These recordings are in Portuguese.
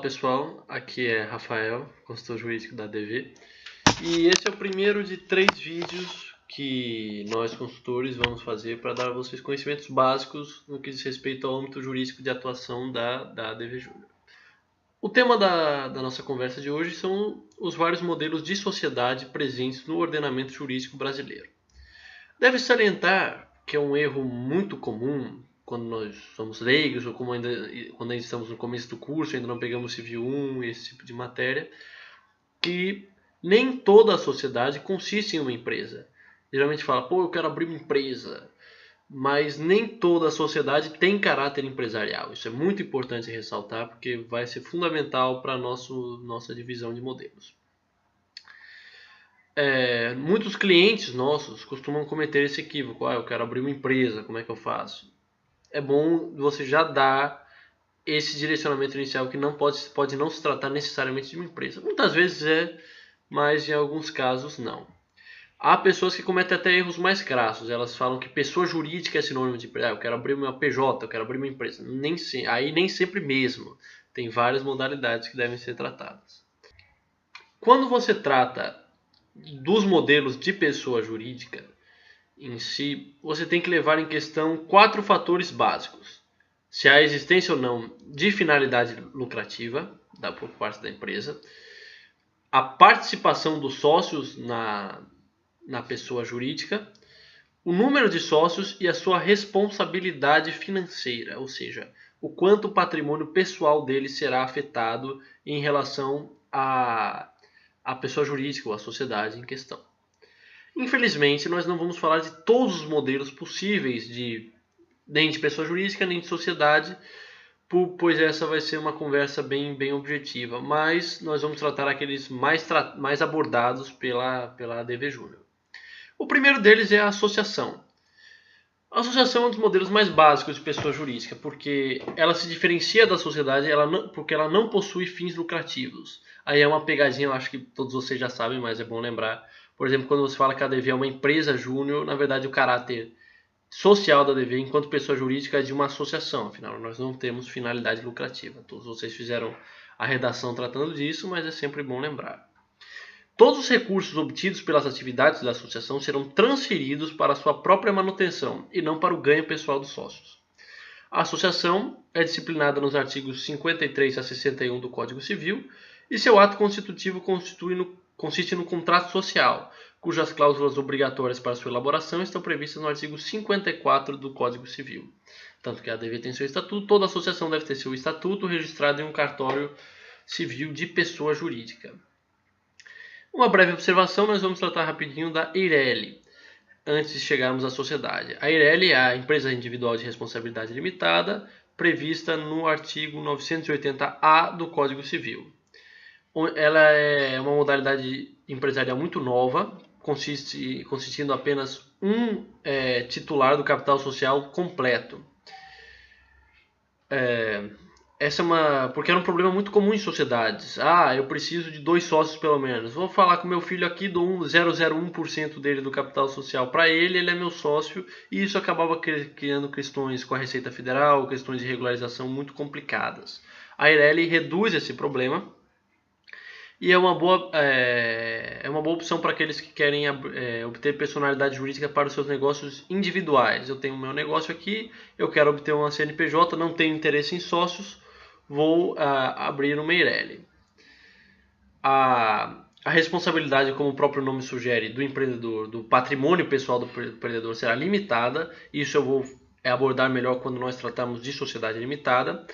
pessoal, aqui é Rafael, consultor jurídico da ADV, e esse é o primeiro de 3 vídeos que nós consultores vamos fazer para dar a vocês conhecimentos básicos no que diz respeito ao âmbito jurídico de atuação da ADV Júnior. O tema da nossa conversa de hoje são os vários modelos de sociedade presentes no ordenamento jurídico brasileiro. Deve salientar que é um erro muito comum quando nós somos leigos ou quando ainda estamos no começo do curso, ainda não pegamos Civil 1 e esse tipo de matéria, que nem toda a sociedade consiste em uma empresa. Geralmente fala, eu quero abrir uma empresa, mas nem toda a sociedade tem caráter empresarial. Isso é muito importante ressaltar porque vai ser fundamental para a nossa divisão de modelos. Muitos clientes nossos costumam cometer esse equívoco. Eu quero abrir uma empresa, como é que eu faço? É bom você já dar esse direcionamento inicial que não pode não se tratar necessariamente de uma empresa. Muitas vezes mas em alguns casos não. Há pessoas que cometem até erros mais crassos. Elas falam que pessoa jurídica é sinônimo de empresa. Eu quero abrir uma PJ, eu quero abrir uma empresa. Aí nem sempre mesmo. Tem várias modalidades que devem ser tratadas. Quando você trata dos modelos de pessoa jurídica em si, você tem que levar em questão 4 fatores básicos. Se há existência ou não de finalidade lucrativa por parte da empresa, a participação dos sócios na pessoa jurídica, o número de sócios e a sua responsabilidade financeira, ou seja, o quanto o patrimônio pessoal dele será afetado em relação à pessoa jurídica ou à sociedade em questão. Infelizmente, nós não vamos falar de todos os modelos possíveis nem de pessoa jurídica, nem de sociedade, pois essa vai ser uma conversa bem objetiva, mas nós vamos tratar aqueles mais abordados pela ADV Júnior. O primeiro deles é a associação. A associação é um dos modelos mais básicos de pessoa jurídica, porque ela se diferencia da sociedade porque ela não possui fins lucrativos. Aí é uma pegadinha, eu acho que todos vocês já sabem, mas é bom lembrar. Por exemplo, quando você fala que a ADV é uma empresa júnior, na verdade o caráter social da ADV enquanto pessoa jurídica é de uma associação. Afinal, nós não temos finalidade lucrativa. Todos vocês fizeram a redação tratando disso, mas é sempre bom lembrar. Todos os recursos obtidos pelas atividades da associação serão transferidos para a sua própria manutenção e não para o ganho pessoal dos sócios. A associação é disciplinada nos artigos 53 a 61 do Código Civil e seu ato constitutivo consiste no contrato social, cujas cláusulas obrigatórias para sua elaboração estão previstas no artigo 54 do Código Civil. Tanto que a ADV tem seu estatuto, toda associação deve ter seu estatuto registrado em um cartório civil de pessoa jurídica. Uma breve observação, nós vamos tratar rapidinho da EIRELI, antes de chegarmos à sociedade. A EIRELI é a Empresa Individual de Responsabilidade Limitada, prevista no artigo 980-A do Código Civil. Ela é uma modalidade empresarial muito nova, consistindo apenas um titular do capital social completo. Porque era um problema muito comum em sociedades. Eu preciso de 2 sócios pelo menos. Vou falar com meu filho aqui, dou 0,01% dele do capital social para ele é meu sócio, e isso acabava criando questões com a Receita Federal, questões de regularização muito complicadas. A EIRELI reduz esse problema e é uma boa opção para aqueles que querem obter personalidade jurídica para os seus negócios individuais. Eu tenho o meu negócio aqui, eu quero obter uma CNPJ, não tenho interesse em sócios, vou abrir uma EIRELI. A responsabilidade, como o próprio nome sugere, do empreendedor, do patrimônio pessoal do empreendedor será limitada. Isso eu vou abordar melhor quando nós tratarmos de sociedade limitada.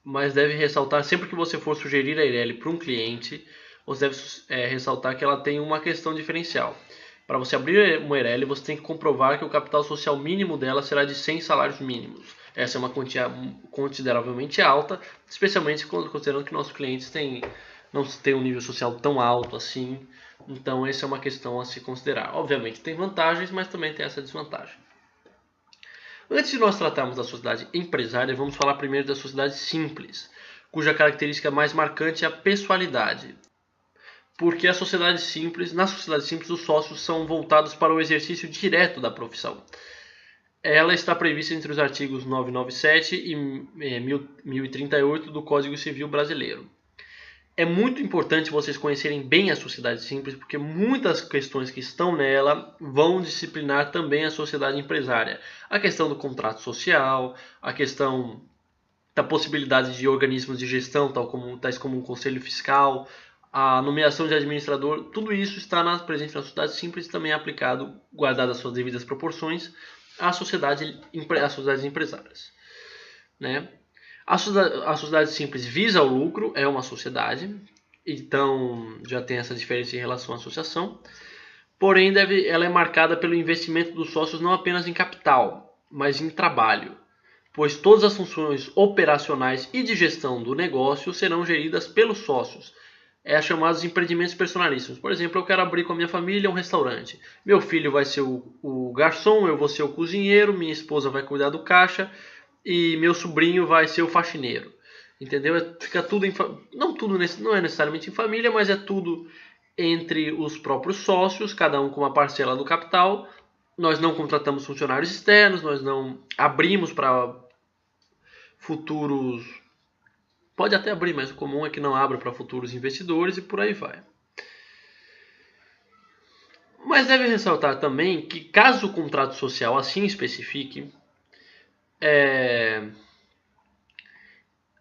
Mas deve ressaltar, sempre que você for sugerir a EIRELI para um cliente, você deve ressaltar que ela tem uma questão diferencial. Para você abrir uma EIRELI, você tem que comprovar que o capital social mínimo dela será de 100 salários mínimos. Essa é uma quantia consideravelmente alta, especialmente considerando que nossos clientes não têm um nível social tão alto assim. Então essa é uma questão a se considerar. Obviamente tem vantagens, mas também tem essa desvantagem. Antes de nós tratarmos da sociedade empresária, vamos falar primeiro da sociedade simples, cuja característica mais marcante é a pessoalidade. Porque na sociedade simples, os sócios são voltados para o exercício direto da profissão. ela está prevista entre os artigos 997 e 1038 do Código Civil Brasileiro. É muito importante vocês conhecerem bem a sociedade simples, porque muitas questões que estão nela vão disciplinar também a sociedade empresária. A questão do contrato social, a questão da possibilidade de organismos de gestão, tais como um conselho fiscal, a nomeação de administrador, tudo isso está presente na sociedade simples e também é aplicado, guardadas as suas devidas proporções, às sociedades empresárias. Né? A sociedade simples visa o lucro, é uma sociedade, então já tem essa diferença em relação à associação. Porém, ela é marcada pelo investimento dos sócios não apenas em capital, mas em trabalho, pois todas as funções operacionais e de gestão do negócio serão geridas pelos sócios. É chamados empreendimentos personalíssimos. Por exemplo, eu quero abrir com a minha família um restaurante. Meu filho vai ser o garçom, eu vou ser o cozinheiro, minha esposa vai cuidar do caixa e meu sobrinho vai ser o faxineiro. Entendeu? Fica tudo não é necessariamente em família, mas é tudo entre os próprios sócios, cada um com uma parcela do capital. Nós não contratamos funcionários externos, nós não abrimos para futuros... Pode até abrir, mas o comum é que não abra para futuros investidores e por aí vai. Mas deve ressaltar também que caso o contrato social assim especifique,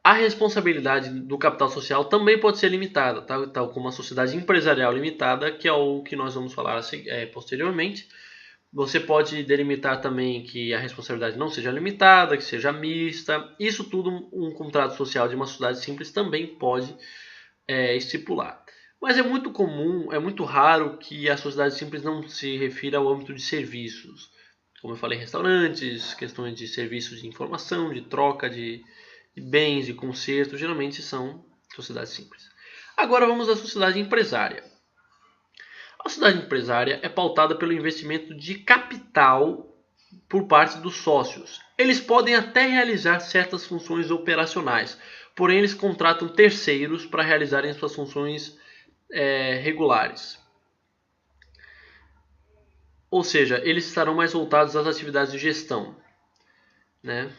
a responsabilidade do capital social também pode ser limitada, tal como a sociedade empresarial limitada, que é o que nós vamos falar posteriormente. Você pode delimitar também que a responsabilidade não seja limitada, que seja mista. Isso tudo um contrato social de uma sociedade simples também pode estipular. Mas é muito comum, é muito raro que a sociedade simples não se refira ao âmbito de serviços. Como eu falei, restaurantes, questões de serviços de informação, de troca de bens, de conserto, geralmente são sociedades simples. Agora vamos à sociedade empresária. A sociedade empresária é pautada pelo investimento de capital por parte dos sócios. Eles podem até realizar certas funções operacionais, porém eles contratam terceiros para realizarem suas funções regulares. Ou seja, eles estarão mais voltados às atividades de gestão, né?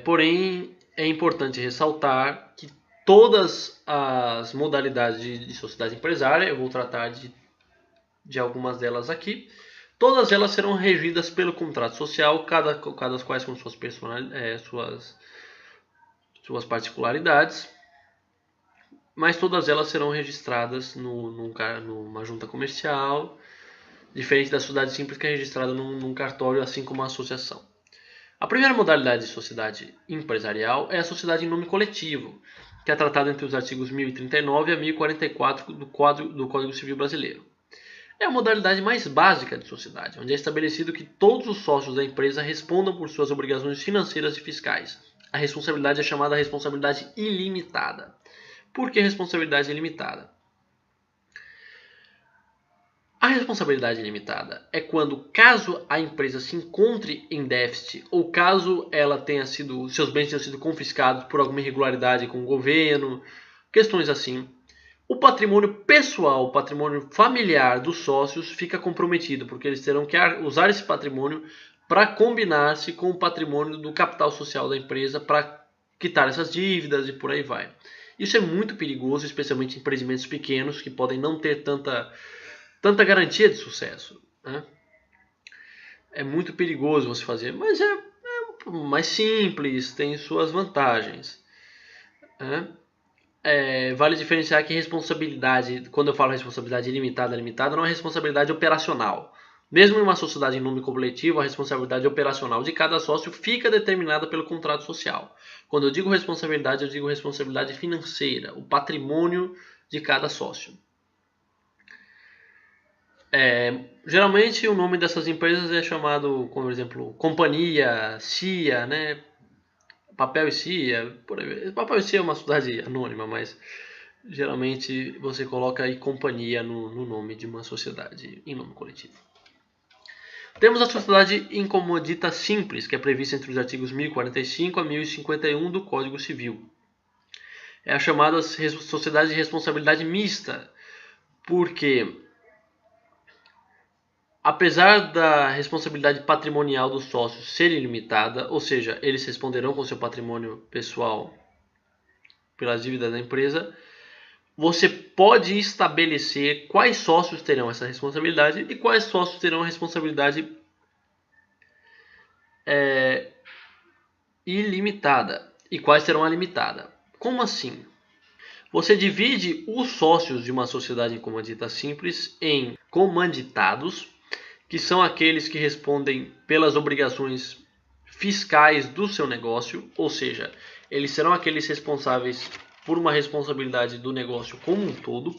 Porém, é importante ressaltar que todas as modalidades de sociedade empresária, eu vou tratar de algumas delas aqui, todas elas serão regidas pelo contrato social, cada quais com suas particularidades, mas todas elas serão registradas numa junta comercial, diferente da sociedade simples que é registrada num cartório, assim como a associação. A primeira modalidade de sociedade empresarial é a sociedade em nome coletivo, que é tratada entre os artigos 1039 a 1044 do Código Civil Brasileiro. É a modalidade mais básica de sociedade, onde é estabelecido que todos os sócios da empresa respondam por suas obrigações financeiras e fiscais. A responsabilidade é chamada responsabilidade ilimitada. Por que responsabilidade ilimitada? A responsabilidade ilimitada é quando, caso a empresa se encontre em déficit ou caso seus bens tenham sido confiscados por alguma irregularidade com o governo, questões assim, o patrimônio pessoal, o patrimônio familiar dos sócios fica comprometido, porque eles terão que usar esse patrimônio para combinar-se com o patrimônio do capital social da empresa para quitar essas dívidas e por aí vai. Isso é muito perigoso, especialmente em empreendimentos pequenos que podem não ter tanta garantia de sucesso, né? É muito perigoso você fazer, mas é mais simples, tem suas vantagens, né? Vale diferenciar que responsabilidade, quando eu falo responsabilidade ilimitada, não é responsabilidade operacional. Mesmo em uma sociedade em nome coletivo, a responsabilidade operacional de cada sócio fica determinada pelo contrato social. Quando eu digo responsabilidade financeira, o patrimônio de cada sócio. Geralmente o nome dessas empresas é chamado, como por exemplo, companhia, CIA, né? Papel e CIA, por aí. Papel e CIA é uma sociedade anônima, mas geralmente você coloca aí companhia no nome de uma sociedade em nome coletivo. Temos a sociedade incomodita simples, que é prevista entre os artigos 1045 a 1051 do Código Civil. É a chamada sociedade de responsabilidade mista, porque apesar da responsabilidade patrimonial dos sócios ser ilimitada, ou seja, eles responderão com seu patrimônio pessoal pelas dívidas da empresa, você pode estabelecer quais sócios terão essa responsabilidade e quais sócios terão a responsabilidade ilimitada e quais terão a limitada. Como assim? Você divide os sócios de uma sociedade em comandita simples em comanditados, que são aqueles que respondem pelas obrigações fiscais do seu negócio, ou seja, eles serão aqueles responsáveis por uma responsabilidade do negócio como um todo.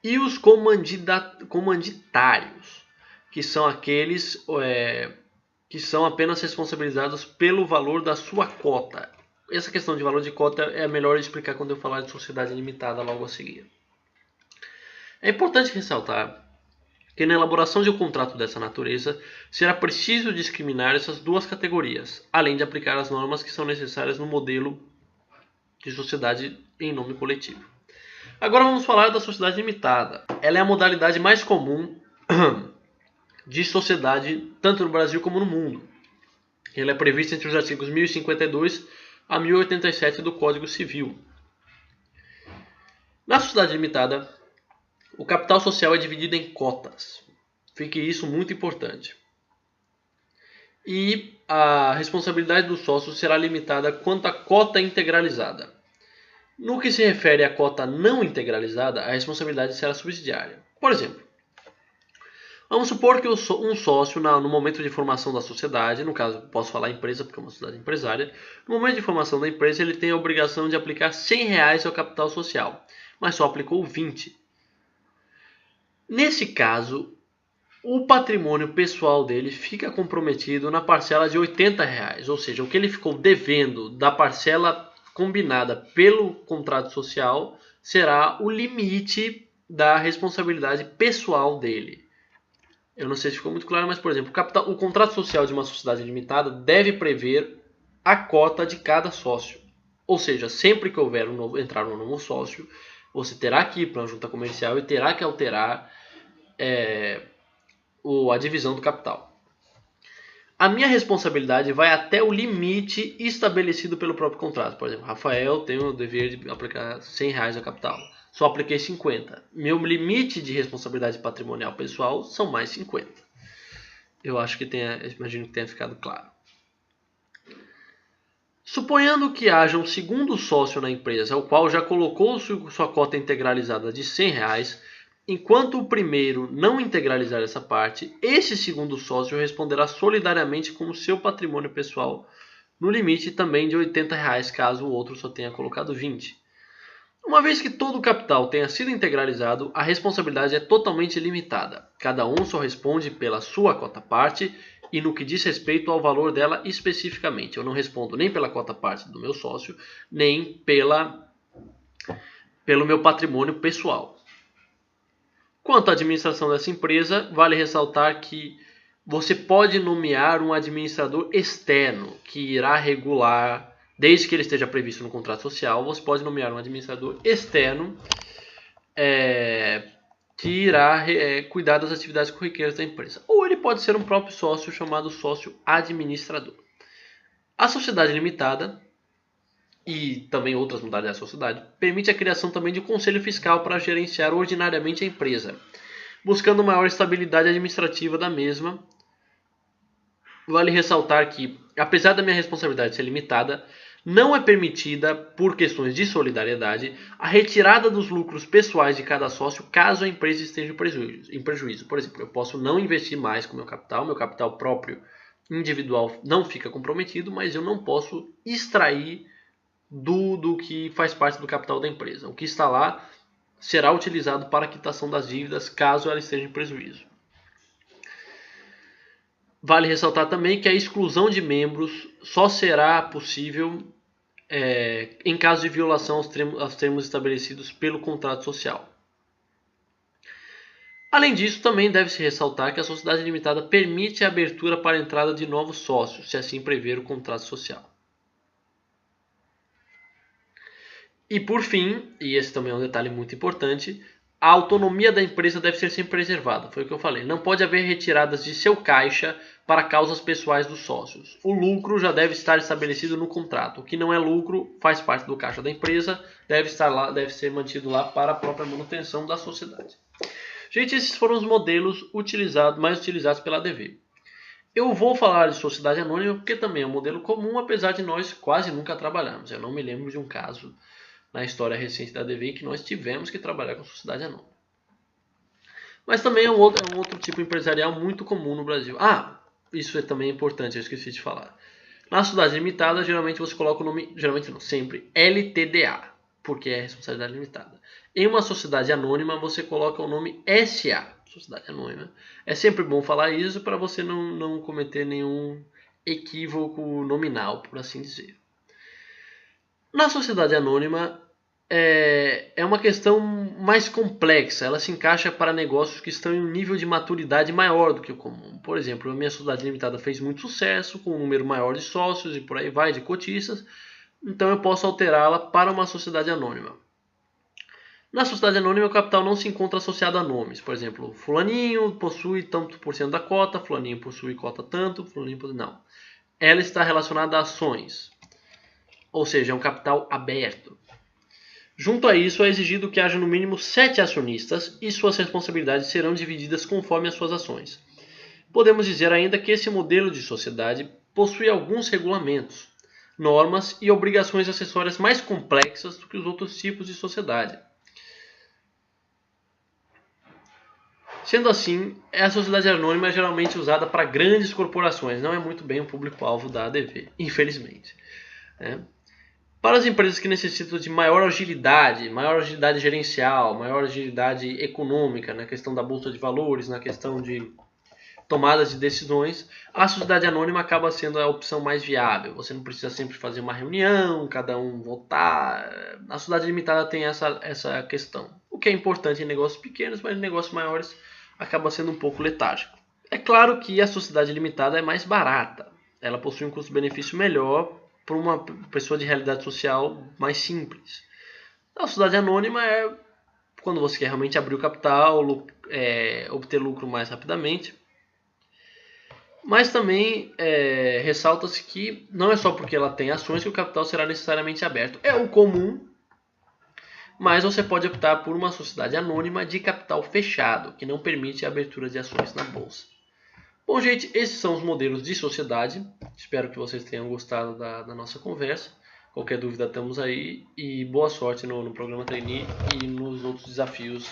E os comanditários, que são aqueles que são apenas responsabilizados pelo valor da sua cota. Essa questão de valor de cota é melhor explicar quando eu falar de sociedade limitada logo a seguir. É importante ressaltar que na elaboração de um contrato dessa natureza será preciso discriminar essas duas categorias, além de aplicar as normas que são necessárias no modelo de sociedade em nome coletivo. Agora vamos falar da sociedade limitada. Ela é a modalidade mais comum de sociedade tanto no Brasil como no mundo. Ela é prevista entre os artigos 1052 a 1087 do Código Civil. Na sociedade limitada, o capital social é dividido em cotas. Fique isso muito importante. E a responsabilidade dos sócios será limitada quanto à cota integralizada. No que se refere à cota não integralizada, a responsabilidade será subsidiária. Por exemplo, vamos supor que um sócio, no momento de formação da sociedade, no caso, posso falar empresa porque é uma sociedade empresária, no momento de formação da empresa ele tem a obrigação de aplicar R$100 ao capital social, mas só aplicou 20. Nesse caso, o patrimônio pessoal dele fica comprometido na parcela de R$80, ou seja, o que ele ficou devendo da parcela combinada pelo contrato social será o limite da responsabilidade pessoal dele. Eu não sei se ficou muito claro, mas, por exemplo, o contrato social de uma sociedade limitada deve prever a cota de cada sócio. Ou seja, sempre que houver entrar um novo sócio, você terá que ir para uma junta comercial e terá que alterar a divisão do capital. A minha responsabilidade vai até o limite estabelecido pelo próprio contrato. Por exemplo, Rafael tem o dever de aplicar R$100 ao capital. Só apliquei 50. Meu limite de responsabilidade patrimonial pessoal são mais 50. Eu imagino que tenha ficado claro. Suponhando que haja um segundo sócio na empresa, o qual já colocou sua cota integralizada de R$100, enquanto o primeiro não integralizar essa parte, esse segundo sócio responderá solidariamente com o seu patrimônio pessoal, no limite também de R$80, caso o outro só tenha colocado 20. Uma vez que todo o capital tenha sido integralizado, a responsabilidade é totalmente limitada. Cada um só responde pela sua cota-parte e no que diz respeito ao valor dela especificamente. Eu não respondo nem pela cota-parte do meu sócio, nem pelo meu patrimônio pessoal. Quanto à administração dessa empresa, vale ressaltar que você pode nomear um administrador externo que irá regular. Desde que ele esteja previsto no contrato social, você pode nomear um administrador externo que irá cuidar das atividades corriqueiras da empresa. Ou ele pode ser um próprio sócio chamado sócio administrador. A sociedade limitada, e também outras modalidades da sociedade, permite a criação também de um conselho fiscal para gerenciar ordinariamente a empresa, buscando maior estabilidade administrativa da mesma. Vale ressaltar que, apesar da minha responsabilidade ser limitada, não é permitida, por questões de solidariedade, a retirada dos lucros pessoais de cada sócio caso a empresa esteja em prejuízo. Por exemplo, eu posso não investir mais com meu capital próprio individual não fica comprometido, mas eu não posso extrair do que faz parte do capital da empresa. O que está lá será utilizado para a quitação das dívidas caso ela esteja em prejuízo. Vale ressaltar também que a exclusão de membros só será possível em caso de violação aos termos estabelecidos pelo contrato social. Além disso, também deve-se ressaltar que a sociedade limitada permite a abertura para a entrada de novos sócios, se assim prever o contrato social. E por fim, e esse também é um detalhe muito importante, a autonomia da empresa deve ser sempre preservada, foi o que eu falei. Não pode haver retiradas de seu caixa para causas pessoais dos sócios. O lucro já deve estar estabelecido no contrato. O que não é lucro faz parte do caixa da empresa, deve estar lá, deve ser mantido lá para a própria manutenção da sociedade. Gente, esses foram os modelos mais utilizados pela ADV. Eu vou falar de sociedade anônima porque também é um modelo comum, apesar de nós quase nunca trabalharmos. Eu não me lembro de um caso na história recente da ADV que nós tivemos que trabalhar com sociedade anônima. Mas também é um outro tipo empresarial muito comum no Brasil. Isso também é importante, eu esqueci de falar. Na sociedade limitada, geralmente você coloca o nome, geralmente não, sempre LTDA, porque é responsabilidade limitada. Em uma sociedade anônima, você coloca o nome SA, sociedade anônima. É sempre bom falar isso para você não cometer nenhum equívoco nominal, por assim dizer. Na sociedade anônima, é uma questão mais complexa. Ela se encaixa para negócios que estão em um nível de maturidade maior do que o comum. Por exemplo, a minha sociedade limitada fez muito sucesso, com um número maior de sócios e por aí vai, de cotistas. Então eu posso alterá-la para uma sociedade anônima. Na sociedade anônima, o capital não se encontra associado a nomes. Por exemplo, fulaninho possui tanto por cento da cota, fulaninho possui cota tanto, fulaninho possui... Não. Ela está relacionada a ações. Ou seja, é um capital aberto. Junto a isso, é exigido que haja no mínimo 7 acionistas e suas responsabilidades serão divididas conforme as suas ações. Podemos dizer ainda que esse modelo de sociedade possui alguns regulamentos, normas e obrigações acessórias mais complexas do que os outros tipos de sociedade. Sendo assim, a sociedade anônima é geralmente usada para grandes corporações, não é muito bem o público-alvo da ADV, infelizmente. Para as empresas que necessitam de maior agilidade gerencial, maior agilidade econômica, na questão da bolsa de valores, na questão de tomadas de decisões, a sociedade anônima acaba sendo a opção mais viável. Você não precisa sempre fazer uma reunião, cada um votar. A sociedade limitada tem essa questão. O que é importante em negócios pequenos, mas em negócios maiores acaba sendo um pouco letárgico. É claro que a sociedade limitada é mais barata. Ela possui um custo-benefício melhor para uma pessoa de realidade social mais simples. A sociedade anônima é quando você quer realmente abrir o capital, obter lucro mais rapidamente. Mas também ressalta-se que não é só porque ela tem ações que o capital será necessariamente aberto. É o comum, mas você pode optar por uma sociedade anônima de capital fechado, que não permite a abertura de ações na bolsa. Bom, gente, esses são os modelos de sociedade. Espero que vocês tenham gostado da nossa conversa. Qualquer dúvida, estamos aí. E boa sorte no programa Trainee e nos outros desafios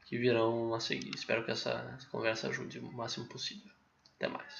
que virão a seguir. Espero que essa conversa ajude o máximo possível. Até mais.